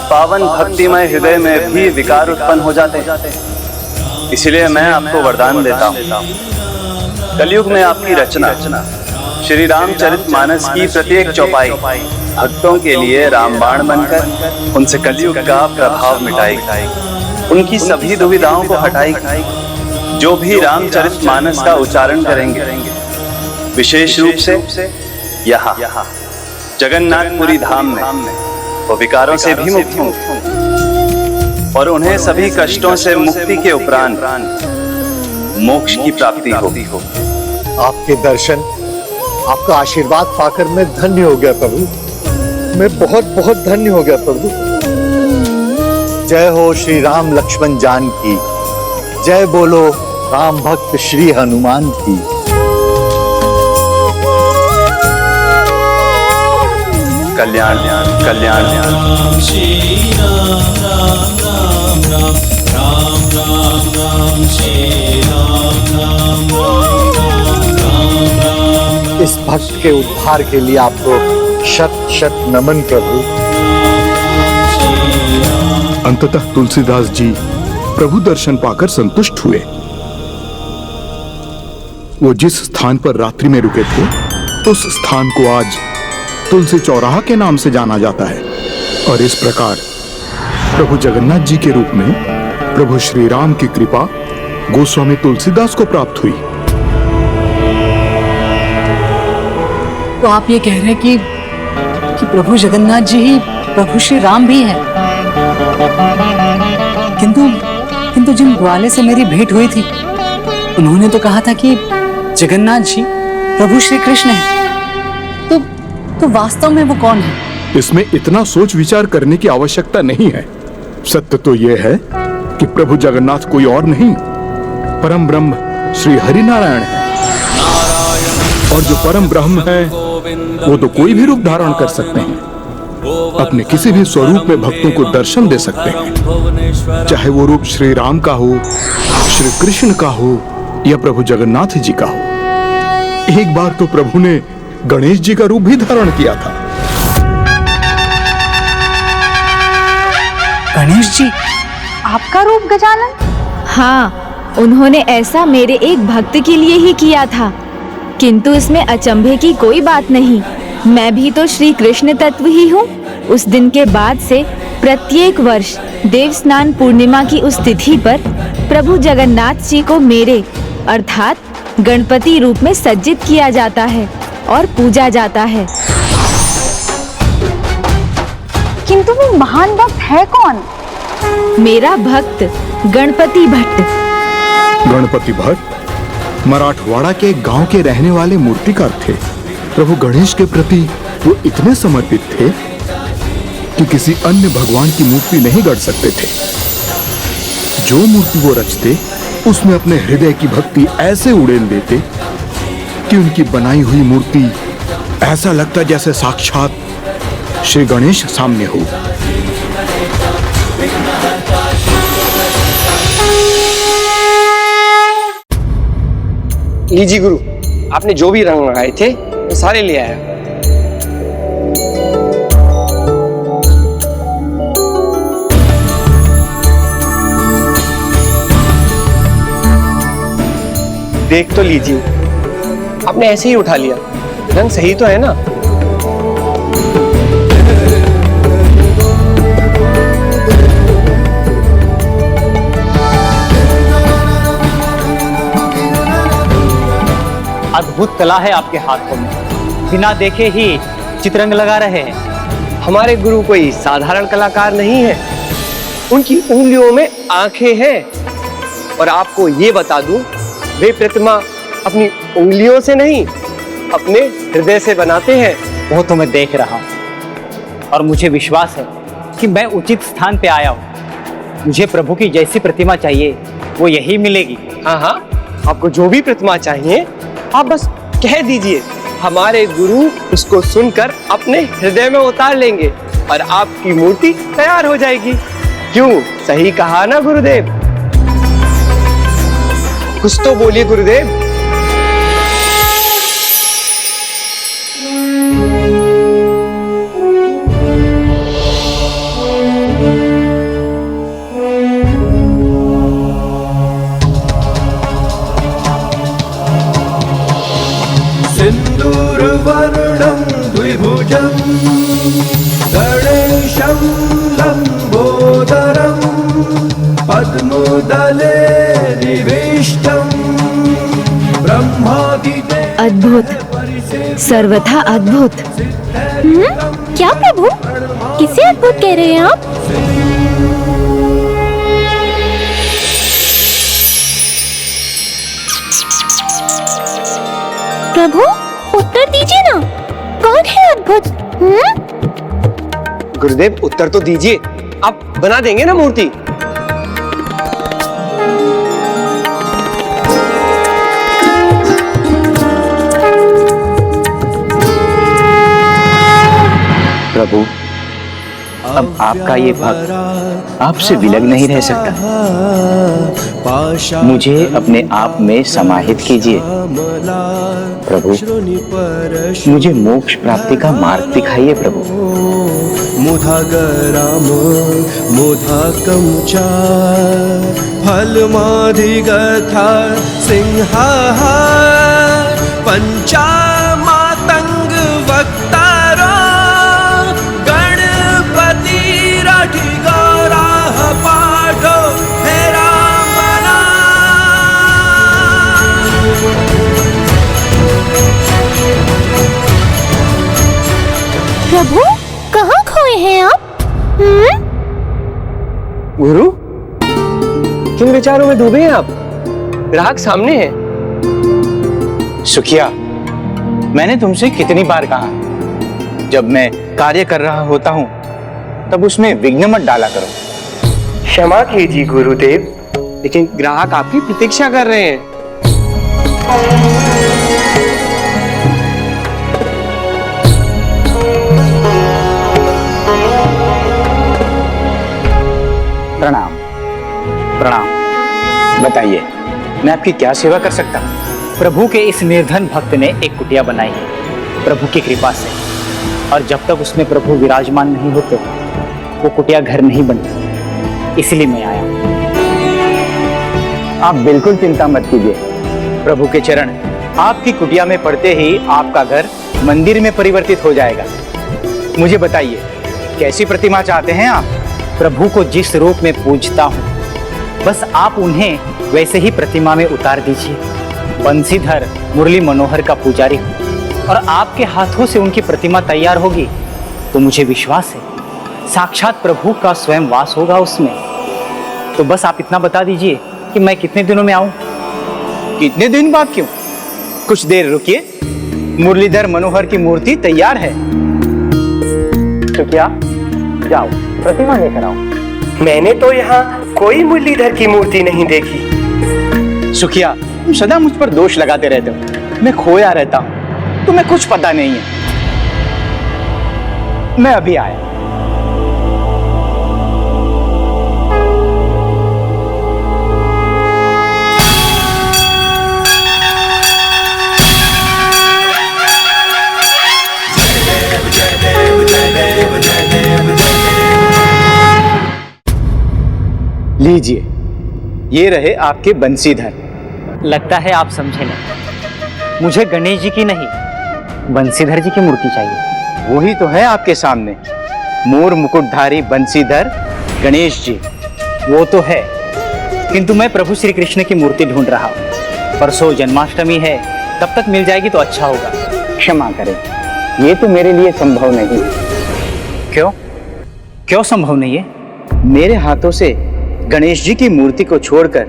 पावन भक्तिमय हृदय में भी विकार उत्पन्न हो जाते हैं। इसलिए मैं आपको वरदान देता हूँ, कलयुग में आपकी रचना श्री रामचरितमानस की प्रत्येक चौपाई भक्तों के लिए रामबाण बनकर उनसे कलयुग का प्रभाव मिटाएगी, उनकी सभी दुविधाओं को हटाएगी। जो भी रामचरितमानस का उच्चारण करेंगे, विशेष रूप से यहाँ जगन्नाथपुरी धाम में, वो विकारों से भी मुक्त होंगे और उन्हें सभी कष्टों से मुक्ति के उपरांत मोक्ष की प्राप्ति होगी। आपके दर्शन, आपका आशीर्वाद पाकर मैं धन्य हो गया प्रभु, मैं बहुत बहुत धन्य हो गया प्रभु। जय हो श्री राम लक्ष्मण जान की, जय बोलो राम भक्त श्री हनुमान की। कल्याण कल्याण राम श्री राम राम राम राम राम राम राम श्री राम राम राम राम। इस भक्त के उद्धार के लिए आपको शत शत नमन प्रभु। अंततः तुलसीदास जी प्रभु दर्शन पाकर संतुष्ट हुए। वो जिस स्थान पर रात्रि में रुके थे, उस स्थान को आज तुलसी चौराहा के नाम से जाना जाता है। और इस प्रकार प्रभु जगन्नाथ जी के रूप में प्रभु श्री राम की कृपा गोस्वामी तुलसीदास को प्राप्त हुई। तो आप ये कह रहे हैं कि प्रभु जगन्नाथ जी ही प्रभु श्री राम भी हैं। किंतु जिन ग्वाले से मेरी भेंट हुई थी, उन्होंने तो कहा था कि जगन्नाथ जी प्रभु श्री कृष्ण हैं। तो वास्तव में वो कौन है? इसमें इतना सोच विचार करने की आवश्यकता नहीं है। सत्य तो यह है कि प्रभु जगन्नाथ कोई और नहीं, परम ब्रह्म श्री हरि नारायण है। और जो परम ब्रह्म है, वो तो कोई भी रूप धारण कर सकते हैं, अपने किसी भी स्वरूप में भक्तों को दर्शन दे सकते हैं, चाहे वो रूप श्री राम का हो, श्री कृष्ण का हो या प्रभु जगन्नाथ जी का हो। एक बार तो प्रभु ने गणेश जी का रूप भी धारण किया था। गणेश जी? आपका रूप गजानन? हाँ, उन्होंने ऐसा मेरे एक भक्त के लिए ही किया था, किंतु इसमें अचंभे की कोई बात नहीं। मैं भी तो श्री कृष्ण तत्व ही हूँ। उस दिन के बाद से प्रत्येक वर्ष देव स्नान पूर्णिमा की उस तिथि पर प्रभु जगन्नाथ जी को मेरे अर्थात गणपति रूप में सज्जित किया जाता है और पूजा जाता है। किंतु वो महान भक्त है कौन? मेरा भक्त गणपति भट्ट। गणपति भट्ट मराठवाड़ा के एक गांव के रहने वाले मूर्तिकार थे। प्रभु गणेश के प्रति वो इतने समर्पित थे कि किसी अन्य भगवान की मूर्ति नहीं गढ़ सकते थे। जो मूर्ति वो रचते, उसमें अपने हृदय की भक्ति ऐसे उड़ेल देते कि उनकी बनाई हुई मूर्ति ऐसा लगता जैसे साक्षात श्री गणेश सामने हो। लीजिए गुरु, आपने जो भी रंग मंगाए थे वो सारे ले आया। देख तो लीजिए, आपने ऐसे ही उठा लिया, रंग सही तो है ना? अद्भुत कला है आपके हाथों में, बिना देखे ही चित्ररंग लगा रहे हैं। हमारे गुरु कोई साधारण कलाकार नहीं है, उनकी उंगलियों में आंखें हैं। और आपको ये बता दूं, वे प्रतिमा अपनी उंगलियों से नहीं, अपने हृदय से बनाते हैं। वो तो मैं देख रहा हूँ और मुझे विश्वास है कि मैं उचित स्थान पे आया हूँ। मुझे प्रभु की जैसी प्रतिमा चाहिए वो यही मिलेगी। हाँ हाँ, आपको जो भी प्रतिमा चाहिए आप बस कह दीजिए, हमारे गुरु उसको सुनकर अपने हृदय में उतार लेंगे और आपकी मूर्ति तैयार हो जाएगी। क्यों, सही कहा ना गुरुदेव? कुछ तो बोलिए गुरुदेव। सिन्दूरवर्णं द्विभुजं गणेशं लम्बोदरं पद्मदले निविष्टं ब्रह्मादिदेव। अद्भुत, सर्वथा अद्भुत। क्या प्रभु, किसे अद्भुत कह रहे हैं आप? प्रभु उत्तर दीजिए ना, कौन है अद्भुत? गुरुदेव उत्तर तो दीजिए, आप बना देंगे ना मूर्ति? प्रभु, अब आपका ये भक्त आपसे विलग नहीं रह सकता। मुझे अपने आप में समाहित कीजिए। प्रभु, मुझे मोक्ष प्राप्ति का मार्ग दिखाइए प्रभु। मुधागराम मुधाकं च फलमाधिगथा सिंहाः पंचामातंग वक्तारो गणपतिरधिगौराः पाठो हे रामना। प्रभु कहाँ खोए हैं आप? गुरु, किन विचारों में डूबे हैं आप? ग्राहक सामने है। सुखिया, मैंने तुमसे कितनी बार कहा, जब मैं कार्य कर रहा होता हूँ तब उसमें विघ्न मत डाला करो। क्षमा कीजिए गुरुदेव, लेकिन ग्राहक आपकी प्रतीक्षा कर रहे हैं। प्रणाम प्रणाम। बताइए, मैं आपकी क्या सेवा कर सकता हूँ? प्रभु के इस निर्धन भक्त ने एक कुटिया बनाई है प्रभु की कृपा से, और जब तक उसमें प्रभु विराजमान नहीं होते वो कुटिया घर नहीं बनती, इसलिए मैं आया। आप बिल्कुल चिंता मत कीजिए, प्रभु के चरण आपकी कुटिया में पड़ते ही आपका घर मंदिर में परिवर्तित हो जाएगा। मुझे बताइए, कैसी प्रतिमा चाहते हैं आप? प्रभु को जिस रूप में पूजता हूँ, बस आप उन्हें वैसे ही प्रतिमा में उतार दीजिए। बंसीधर मुरली मनोहर का पुजारी हूँ, और आपके हाथों से उनकी प्रतिमा तैयार होगी तो मुझे विश्वास है साक्षात प्रभु का स्वयं वास होगा उसमें। तो बस आप इतना बता दीजिए कि मैं कितने दिनों में आऊं? कितने दिन बाद क्यों, कुछ देर रुकिए, मुरलीधर मनोहर की मूर्ति तैयार है। तो क्या, जाओ प्रतिमा लेकर आओ। मैंने तो यहाँ कोई मुरलीधर की मूर्ति नहीं देखी। सुखिया, तुम सदा मुझ पर दोष लगाते रहते हो। मैं खोया रहता हूँ, तुम्हें कुछ पता नहीं है। मैं अभी आया। लीजिए, ये रहे आपके बंसीधर। लगता है आप समझे नहीं, मुझे गणेश जी की नहीं बंसीधर जी की मूर्ति चाहिए। वही तो है आपके सामने, मोर मुकुटधारी बंसीधर गणेश जी। वो तो है, किंतु मैं प्रभु श्री कृष्ण की मूर्ति ढूंढ रहा हूँ। परसों जन्माष्टमी है, तब तक मिल जाएगी तो अच्छा होगा। क्षमा करें, ये तो मेरे लिए संभव नहीं। क्यों? क्यों संभव नहीं है? मेरे हाथों से गणेश जी की मूर्ति को छोड़कर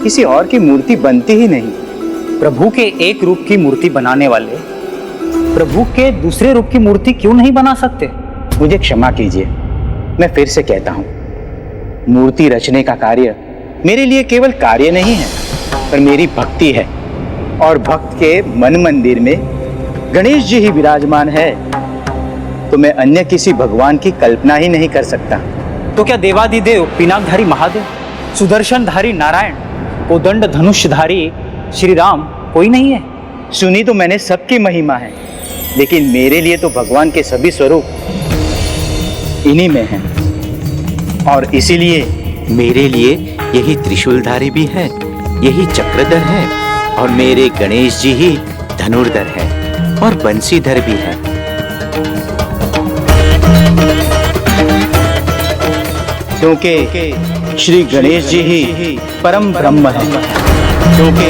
किसी और की मूर्ति बनती ही नहीं। प्रभु के एक रूप की मूर्ति बनाने वाले प्रभु के दूसरे रूप की मूर्ति क्यों नहीं बना सकते? मुझे क्षमा कीजिए, मैं फिर से कहता हूँ, मूर्ति रचने का कार्य मेरे लिए केवल कार्य नहीं है, पर मेरी भक्ति है। और भक्त के मन मंदिर में गणेश जी ही विराजमान है, तो मैं अन्य किसी भगवान की कल्पना ही नहीं कर सकता। तो क्या देवादिदेव पिनाकधारी महादेव, सुदर्शनधारी नारायण, कोदंड धनुषधारी श्री राम कोई नहीं है? सुनी तो मैंने सबकी महिमा है, लेकिन मेरे लिए तो भगवान के सभी स्वरूप इन्हीं में हैं। और इसीलिए मेरे लिए यही त्रिशूलधारी भी है, यही चक्रधर है, और मेरे गणेश जी ही धनुर्धर है और बंसीधर भी है। क्योंकि श्री गणेश जी ही परम ब्रह्म है। क्योंकि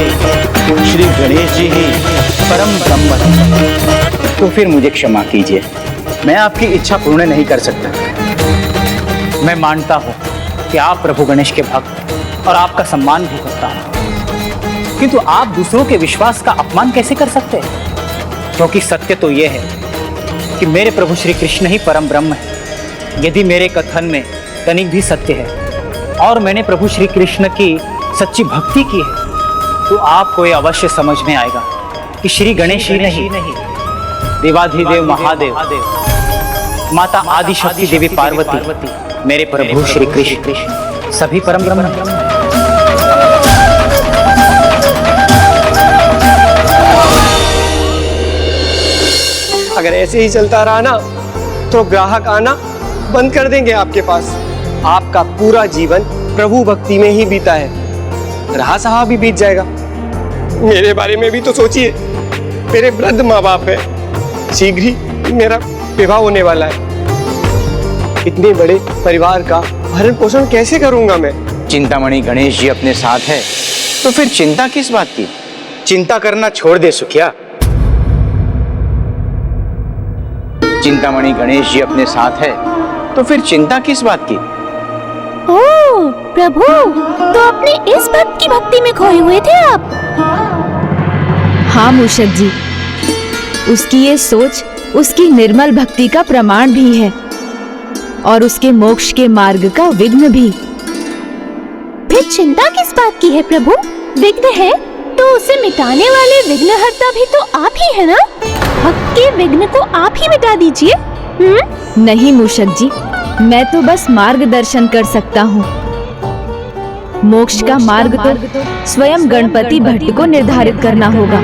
श्री गणेश जी ही परम ब्रह्म है। तो फिर मुझे क्षमा कीजिए, मैं आपकी इच्छा पूर्ण नहीं कर सकता। मैं मानता हूँ कि आप प्रभु गणेश के भक्त और आपका सम्मान भी करता हूँ, किंतु आप दूसरों के विश्वास का अपमान कैसे कर सकते हैं? क्योंकि सत्य तो यह है कि मेरे प्रभु श्री कृष्ण ही परम ब्रह्म है। यदि मेरे कथन में तनिक भी सत्य है और मैंने प्रभु श्री कृष्ण की सच्ची भक्ति की है, तो आपको ये अवश्य समझ में आएगा कि श्री गणेश ही नहीं, देवाधिदेव महादेव, माता आदिशक्ति देवी पार्वती, मेरे प्रभु श्री कृष्ण सभी परम ब्रह्म हैं। अगर ऐसे ही चलता रहा ना, तो ग्राहक आना बंद कर देंगे आपके पास। आपका पूरा जीवन प्रभु भक्ति में ही बीता है, रहा सहा भी बीत जाएगा। मेरे बारे में भी तो सोचिए, मेरे वृद्ध माँ बाप है, शीघ्र ही मेरा विवाह होने वाला है। इतने बड़े परिवार का भरण पोषण कैसे करूंगा मैं? चिंतामणि गणेश जी अपने साथ है, तो फिर चिंता किस बात की? चिंता करना छोड़ दे सुखिया। चिंतामणि गणेश जी अपने साथ है, तो फिर चिंता किस बात की? ओह प्रभु, तो अपने इस भक्त की भक्ति में खोए हुए थे आप? हाँ मूषक जी, उसकी ये सोच उसकी निर्मल भक्ति का प्रमाण भी है और उसके मोक्ष के मार्ग का विघ्न भी। फिर चिंता किस बात की है प्रभु? विघ्न है तो उसे मिटाने वाले विघ्नहर्ता भी तो आप ही है ना? भक्त के विघ्न को आप ही मिटा दीजिए। नहीं मूषक जी, मैं तो बस मार्गदर्शन कर सकता हूँ। मोक्ष का मार्ग तो स्वयं गणपति भट्ट को निर्धारित करना होगा।